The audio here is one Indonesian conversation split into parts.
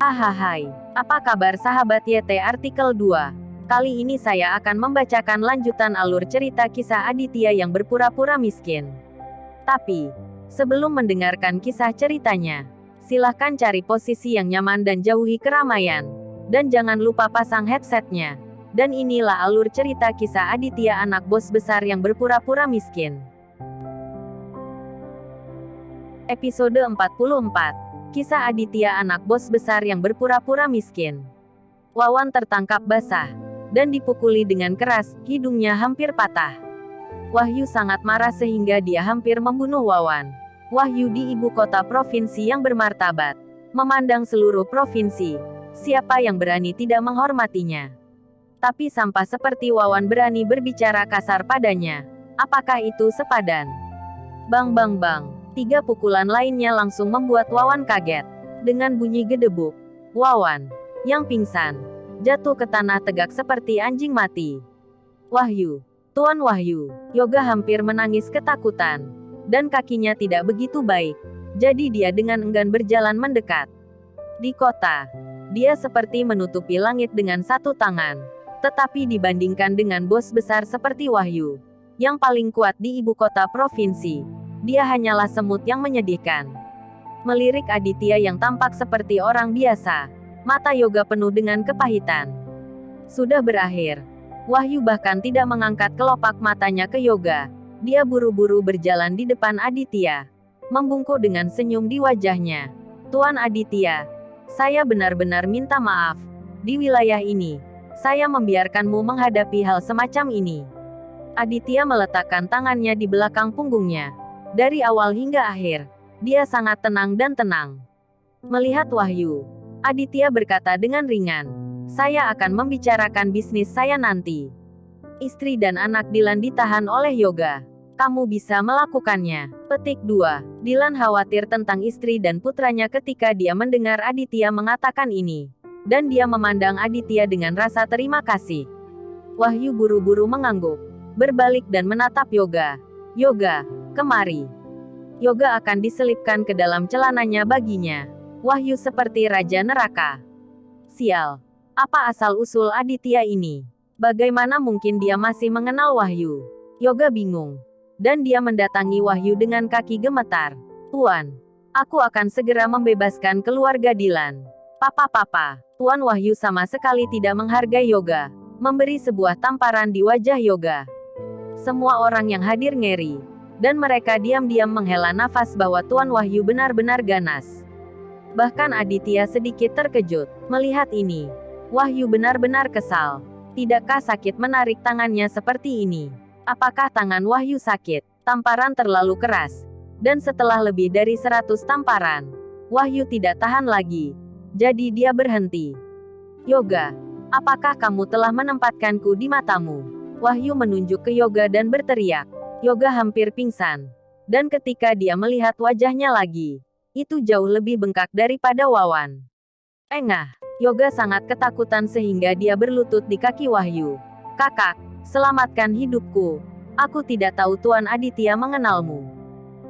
Hai, apa kabar sahabat YT Artikel 2? Kali ini saya akan membacakan lanjutan alur cerita kisah Aditya yang berpura-pura miskin. Tapi, sebelum mendengarkan kisah ceritanya, silahkan cari posisi yang nyaman dan jauhi keramaian. Dan jangan lupa pasang headsetnya. Dan inilah alur cerita kisah Aditya, anak bos besar yang berpura-pura miskin. Episode 44. Kisah Aditya, anak bos besar yang berpura-pura miskin. Wawan tertangkap basah dan dipukuli dengan keras, hidungnya hampir patah. Wahyu sangat marah sehingga dia hampir membunuh Wawan. Wahyu di ibu kota provinsi yang bermartabat, memandang seluruh provinsi. Siapa yang berani tidak menghormatinya? Tapi sampah seperti Wawan berani berbicara kasar padanya. Apakah itu sepadan? Bang bang bang. 3 pukulan lainnya langsung membuat Wawan kaget. Dengan bunyi gedebuk, Wawan, yang pingsan, jatuh ke tanah tegak seperti anjing mati. Wahyu, Tuan Wahyu, Yoga hampir menangis ketakutan. Dan kakinya tidak begitu baik. Jadi dia dengan enggan berjalan mendekat. Di kota, dia seperti menutupi langit dengan satu tangan. Tetapi dibandingkan dengan bos besar seperti Wahyu, yang paling kuat di ibu kota provinsi, dia hanyalah semut yang menyedihkan. Melirik Aditya yang tampak seperti orang biasa, mata Yoga penuh dengan kepahitan. Sudah berakhir. Wahyu bahkan tidak mengangkat kelopak matanya ke Yoga. Dia buru-buru berjalan di depan Aditya, membungkuk dengan senyum di wajahnya. Tuan Aditya, saya benar-benar minta maaf. Di wilayah ini, saya membiarkanmu menghadapi hal semacam ini. Aditya meletakkan tangannya di belakang punggungnya. Dari awal hingga akhir, dia sangat tenang dan tenang. Melihat Wahyu, Aditya berkata dengan ringan, "Saya akan membicarakan bisnis saya nanti." Istri dan anak Dilan ditahan oleh Yoga. Kamu bisa melakukannya. Petik 2. Dilan khawatir tentang istri dan putranya ketika dia mendengar Aditya mengatakan ini. Dan dia memandang Aditya dengan rasa terima kasih. Wahyu buru-buru mengangguk, berbalik dan menatap Yoga. Yoga, kemari. Yoga akan diselipkan ke dalam celananya baginya. Wahyu seperti raja neraka. Sial. Apa asal-usul Aditya ini? Bagaimana mungkin dia masih mengenal Wahyu? Yoga bingung. Dan dia mendatangi Wahyu dengan kaki gemetar. Tuan, aku akan segera membebaskan keluarga Dilan. Papa. Tuan Wahyu sama sekali tidak menghargai Yoga. Memberi sebuah tamparan di wajah Yoga. Semua orang yang hadir ngeri. Dan mereka diam-diam menghela nafas bahwa Tuan Wahyu benar-benar ganas. Bahkan Aditya sedikit terkejut. Melihat ini, Wahyu benar-benar kesal. Tidakkah sakit menarik tangannya seperti ini? Apakah tangan Wahyu sakit? Tamparan terlalu keras. Dan setelah lebih dari 100 tamparan, Wahyu tidak tahan lagi. Jadi dia berhenti. Yoga, apakah kamu telah menempatkanku di matamu? Wahyu menunjuk ke Yoga dan berteriak. Yoga hampir pingsan. Dan ketika dia melihat wajahnya lagi, itu jauh lebih bengkak daripada Wawan. Engah, Yoga sangat ketakutan sehingga dia berlutut di kaki Wahyu. Kakak, selamatkan hidupku. Aku tidak tahu Tuan Aditya mengenalmu.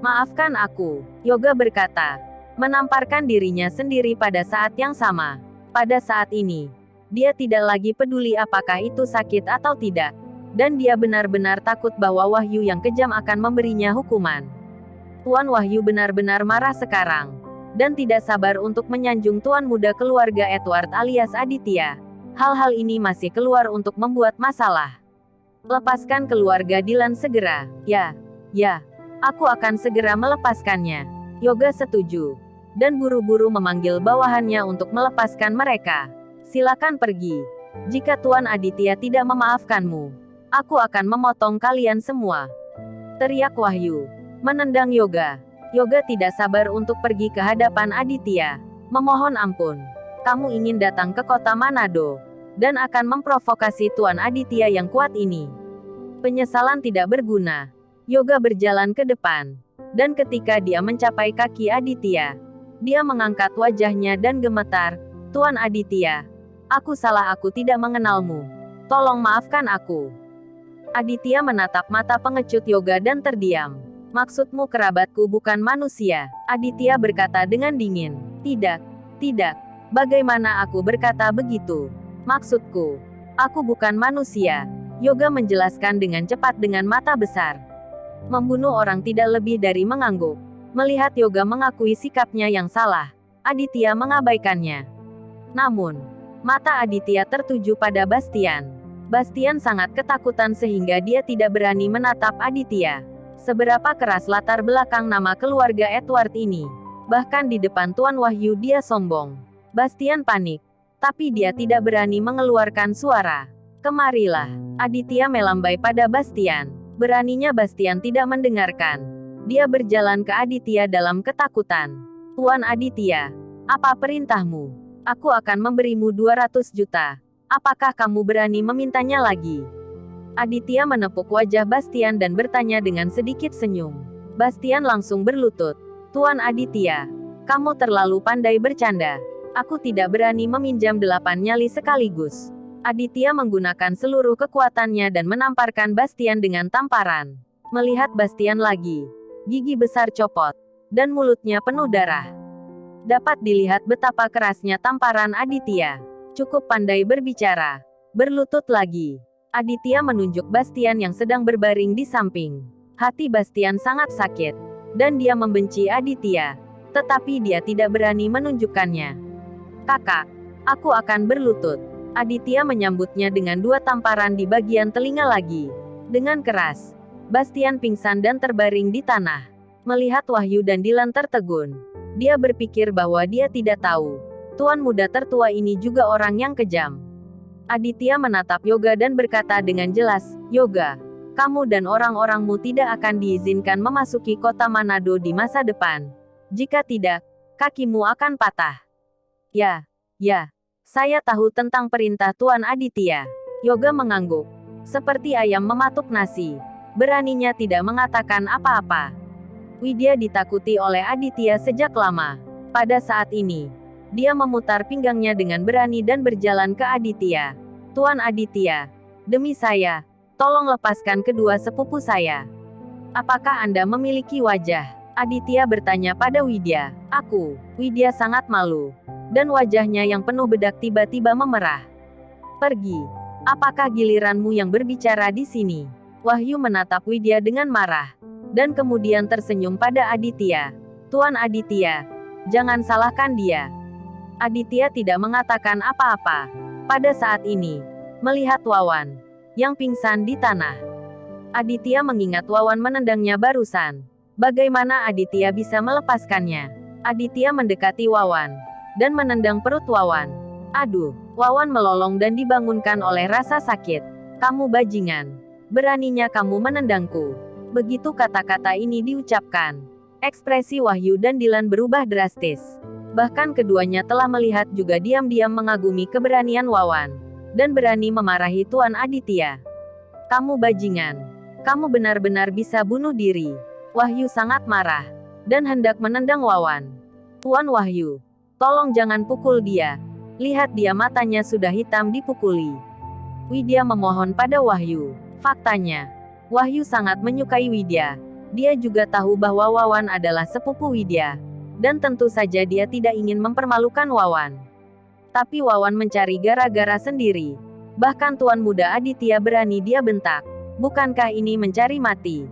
Maafkan aku, Yoga berkata, menamparkan dirinya sendiri pada saat yang sama. Pada saat ini, dia tidak lagi peduli apakah itu sakit atau tidak. Dan dia benar-benar takut bahwa Wahyu yang kejam akan memberinya hukuman. Tuan Wahyu benar-benar marah sekarang. Dan tidak sabar untuk menyanjung tuan muda keluarga Edward alias Aditya. Hal-hal ini masih keluar untuk membuat masalah. Lepaskan keluarga Dilan segera. Ya, aku akan segera melepaskannya. Yoga setuju. Dan buru-buru memanggil bawahannya untuk melepaskan mereka. Silakan pergi. Jika Tuan Aditya tidak memaafkanmu, aku akan memotong kalian semua. Teriak Wahyu. Menendang Yoga. Yoga tidak sabar untuk pergi ke hadapan Aditya. Memohon ampun. Kamu ingin datang ke kota Manado. Dan akan memprovokasi Tuan Aditya yang kuat ini. Penyesalan tidak berguna. Yoga berjalan ke depan. Dan ketika dia mencapai kaki Aditya, dia mengangkat wajahnya dan gemetar. Tuan Aditya. Aku salah, aku tidak mengenalmu. Tolong maafkan aku. Aditya menatap mata pengecut Yoga dan terdiam. Maksudmu kerabatku bukan manusia? Aditya berkata dengan dingin. Tidak. Bagaimana aku berkata begitu? Maksudku, aku bukan manusia. Yoga menjelaskan dengan cepat dengan mata besar. Membunuh orang tidak lebih dari mengangguk. Melihat Yoga mengakui sikapnya yang salah, Aditya mengabaikannya. Namun, mata Aditya tertuju pada Bastian. Bastian sangat ketakutan sehingga dia tidak berani menatap Aditya. Seberapa keras latar belakang nama keluarga Edward ini. Bahkan di depan Tuan Wahyu dia sombong. Bastian panik. Tapi dia tidak berani mengeluarkan suara. Kemarilah. Aditya melambai pada Bastian. Beraninya Bastian tidak mendengarkan. Dia berjalan ke Aditya dalam ketakutan. Tuan Aditya, apa perintahmu? Aku akan memberimu 200 juta. Apakah kamu berani memintanya lagi? Aditya menepuk wajah Bastian dan bertanya dengan sedikit senyum. Bastian langsung berlutut. Tuan Aditya, kamu terlalu pandai bercanda. Aku tidak berani meminjam 8 nyali sekaligus. Aditya menggunakan seluruh kekuatannya dan menamparkan Bastian dengan tamparan. Melihat Bastian lagi, gigi besar copot, dan mulutnya penuh darah. Dapat dilihat betapa kerasnya tamparan Aditya. Cukup pandai berbicara. Berlutut lagi. Aditya menunjuk Bastian yang sedang berbaring di samping. Hati Bastian sangat sakit, dan dia membenci Aditya. Tetapi dia tidak berani menunjukkannya. Kakak, aku akan berlutut. Aditya menyambutnya dengan 2 tamparan di bagian telinga lagi. Dengan keras, Bastian pingsan dan terbaring di tanah. Melihat Wahyu dan Dilan tertegun, dia berpikir bahwa dia tidak tahu. Tuan muda tertua ini juga orang yang kejam. Aditya menatap Yoga dan berkata dengan jelas, Yoga, kamu dan orang-orangmu tidak akan diizinkan memasuki kota Manado di masa depan. Jika tidak, kakimu akan patah. Ya, saya tahu tentang perintah Tuan Aditya. Yoga mengangguk. Seperti ayam mematuk nasi. Beraninya tidak mengatakan apa-apa. Widya ditakuti oleh Aditya sejak lama. Pada saat ini, dia memutar pinggangnya dengan berani dan berjalan ke Aditya. Tuan Aditya, demi saya, tolong lepaskan kedua sepupu saya. Apakah Anda memiliki wajah? Aditya bertanya pada Widya. Aku. Widya sangat malu. Dan wajahnya yang penuh bedak tiba-tiba memerah. Pergi. Apakah giliranmu yang berbicara di sini? Wahyu menatap Widya dengan marah. Dan kemudian tersenyum pada Aditya. Tuan Aditya, jangan salahkan dia. Aditya tidak mengatakan apa-apa. Pada saat ini, melihat Wawan yang pingsan di tanah. Aditya mengingat Wawan menendangnya barusan. Bagaimana Aditya bisa melepaskannya? Aditya mendekati Wawan dan menendang perut Wawan. Aduh, Wawan melolong dan dibangunkan oleh rasa sakit. Kamu bajingan. Beraninya kamu menendangku. Begitu kata-kata ini diucapkan, ekspresi Wahyu dan Dilan berubah drastis. Bahkan keduanya telah melihat juga diam-diam mengagumi keberanian Wawan. Dan berani memarahi Tuan Aditya. Kamu bajingan. Kamu benar-benar bisa bunuh diri. Wahyu sangat marah. Dan hendak menendang Wawan. Tuan Wahyu, tolong jangan pukul dia. Lihat dia matanya sudah hitam dipukuli. Widya memohon pada Wahyu. Faktanya, Wahyu sangat menyukai Widya. Dia juga tahu bahwa Wawan adalah sepupu Widya. Dan tentu saja dia tidak ingin mempermalukan Wawan. Tapi Wawan mencari gara-gara sendiri. Bahkan Tuan Muda Aditya berani dia bentak. Bukankah ini mencari mati?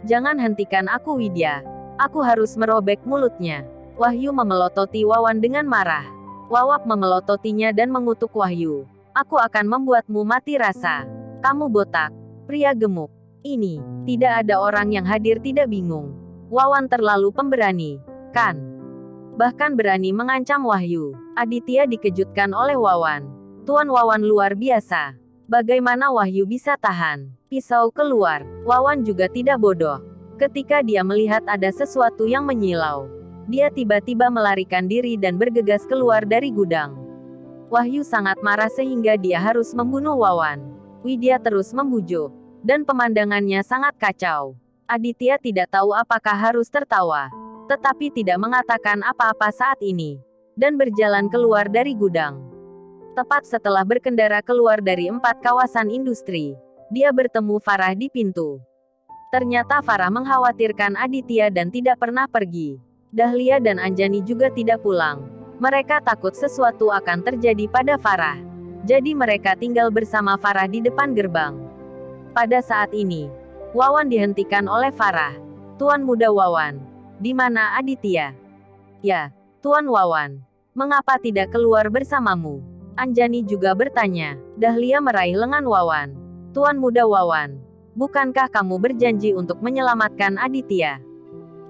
Jangan hentikan aku Widya. Aku harus merobek mulutnya. Wahyu memelototi Wawan dengan marah. Wawap memelototinya dan mengutuk Wahyu. Aku akan membuatmu mati rasa. Kamu botak. Pria gemuk. Ini, tidak ada orang yang hadir tidak bingung. Wawan terlalu pemberani. Kan? Bahkan berani mengancam Wahyu. Aditya dikejutkan oleh Wawan. Tuan Wawan luar biasa. Bagaimana Wahyu bisa tahan? Pisau keluar. Wawan juga tidak bodoh. Ketika dia melihat ada sesuatu yang menyilau, dia tiba-tiba melarikan diri dan bergegas keluar dari gudang. Wahyu sangat marah sehingga dia harus membunuh Wawan. Widya terus membujuk, dan pemandangannya sangat kacau. Aditya tidak tahu apakah harus tertawa, tetapi tidak mengatakan apa-apa saat ini, dan berjalan keluar dari gudang. Tepat setelah berkendara keluar dari 4 kawasan industri, dia bertemu Farah di pintu. Ternyata Farah mengkhawatirkan Aditya dan tidak pernah pergi. Dahlia dan Anjani juga tidak pulang. Mereka takut sesuatu akan terjadi pada Farah. Jadi mereka tinggal bersama Farah di depan gerbang. Pada saat ini, Wawan dihentikan oleh Farah. Tuan Muda Wawan, di mana Aditya? Ya, Tuan Wawan. Mengapa tidak keluar bersamamu? Anjani juga bertanya. Dahlia meraih lengan Wawan. Tuan Muda Wawan, bukankah kamu berjanji untuk menyelamatkan Aditya?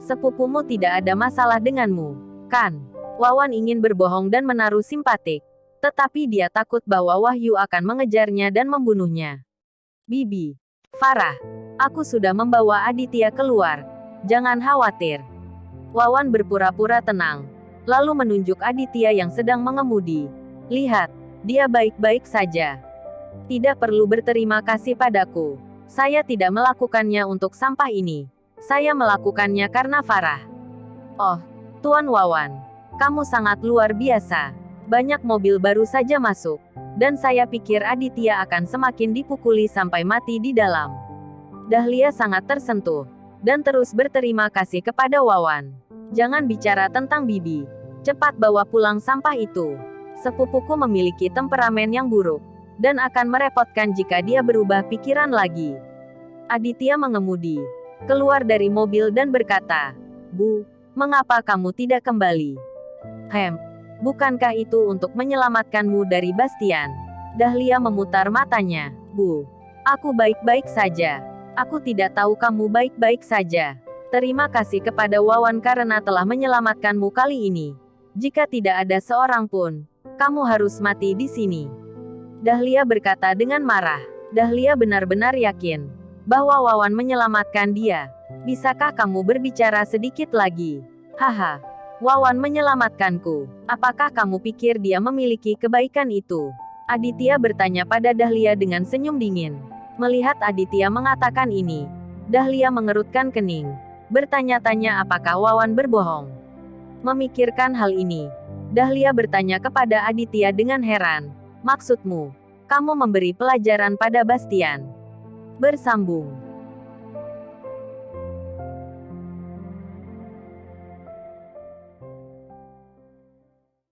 Sepupumu tidak ada masalah denganmu, kan? Wawan ingin berbohong dan menaruh simpatik. Tetapi dia takut bahwa Wahyu akan mengejarnya dan membunuhnya. Bibi. Farah. Aku sudah membawa Aditya keluar. Jangan khawatir. Wawan berpura-pura tenang. Lalu menunjuk Aditya yang sedang mengemudi. Lihat, dia baik-baik saja. Tidak perlu berterima kasih padaku. Saya tidak melakukannya untuk sampah ini. Saya melakukannya karena Farah. Oh, Tuan Wawan. Kamu sangat luar biasa. Banyak mobil baru saja masuk. Dan saya pikir Aditya akan semakin dipukuli sampai mati di dalam. Dahlia sangat tersentuh. Dan terus berterima kasih kepada Wawan. Jangan bicara tentang Bibi. Cepat bawa pulang sampah itu. Sepupuku memiliki temperamen yang buruk. Dan akan merepotkan jika dia berubah pikiran lagi. Aditya mengemudi. Keluar dari mobil dan berkata, Bu, mengapa kamu tidak kembali? Bukankah itu untuk menyelamatkanmu dari Bastian? Dahlia memutar matanya. Bu, aku baik-baik saja. Aku tidak tahu kamu baik-baik saja. Terima kasih kepada Wawan karena telah menyelamatkanmu kali ini. Jika tidak ada seorang pun, kamu harus mati di sini. Dahlia berkata dengan marah. Dahlia benar-benar yakin bahwa Wawan menyelamatkan dia. Bisakah kamu berbicara sedikit lagi? Haha. Wawan menyelamatkanku. Apakah kamu pikir dia memiliki kebaikan itu? Aditya bertanya pada Dahlia dengan senyum dingin. Melihat Aditya mengatakan ini, Dahlia mengerutkan kening. Bertanya-tanya apakah Wawan berbohong. Memikirkan hal ini, Dahlia bertanya kepada Aditya dengan heran. Maksudmu, kamu memberi pelajaran pada Bastian? Bersambung.